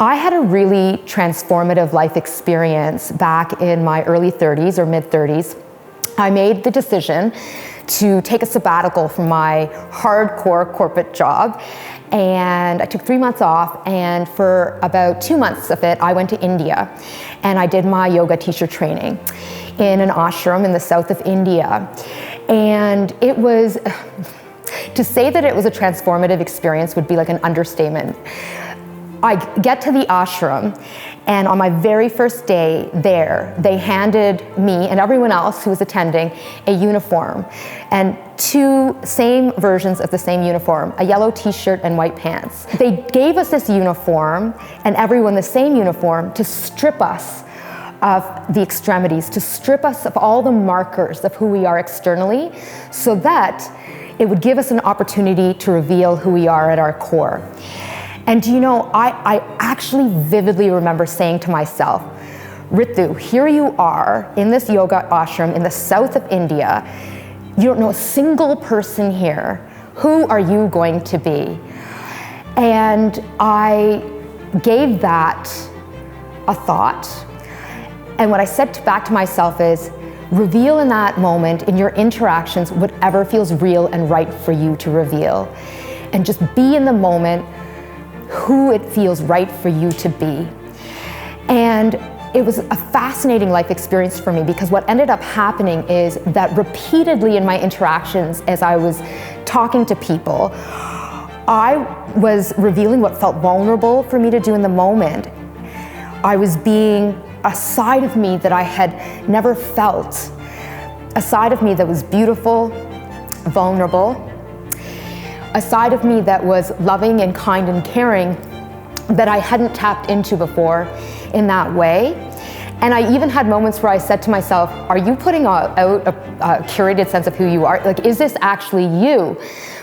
I had a really transformative life experience back in my early 30s or mid 30s. I made the decision to take a sabbatical from my hardcore corporate job, and I took 3 months off, and for about 2 months of it I went to India and I did my yoga teacher training in an ashram in the south of India. And it was, to say that it was a transformative experience would be like an understatement. I get to the ashram, and on my very first day there, they handed me and everyone else who was attending a uniform, and two same versions of the same uniform, a yellow t-shirt and white pants. They gave us this uniform and everyone the same uniform to strip us of the extremities, to strip us of all the markers of who we are externally, so that it would give us an opportunity to reveal who we are at our core. And do you know, I actually vividly remember saying to myself, Ritu, here you are in this yoga ashram in the south of India. You don't know a single person here. Who are you going to be? And I gave that a thought. And what I said back to myself is, reveal in that moment, in your interactions, whatever feels real and right for you to reveal. And just be in the moment who it feels right for you to be. And it was a fascinating life experience for me, because what ended up happening is that repeatedly in my interactions as I was talking to people, I was revealing what felt vulnerable for me to do in the moment. I was being a side of me that I had never felt, a side of me that was beautiful, vulnerable, a side of me that was loving and kind and caring that I hadn't tapped into before in that way. And I even had moments where I said to myself, are you putting out a curated sense of who you are? Like, is this actually you?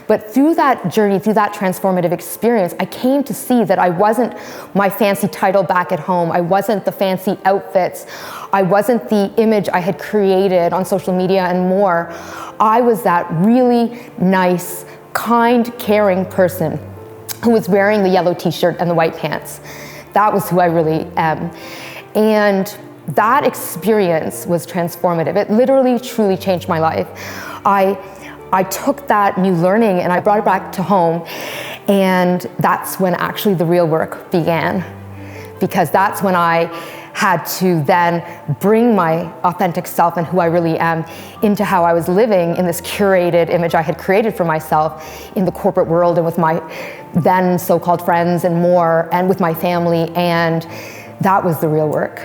But through that journey, through that transformative experience, I came to see that I wasn't my fancy title back at home. I wasn't the fancy outfits. I wasn't the image I had created on social media and more. I was that really nice, kind, caring person who was wearing the yellow t-shirt and the white pants. That was who I really am. And that experience was transformative. It literally, truly changed my life. I took that new learning and I brought it back to home, and that's when actually the real work began, because that's when I had to then bring my authentic self and who I really am into how I was living in this curated image I had created for myself in the corporate world and with my then so-called friends and more, and with my family, and that was the real work.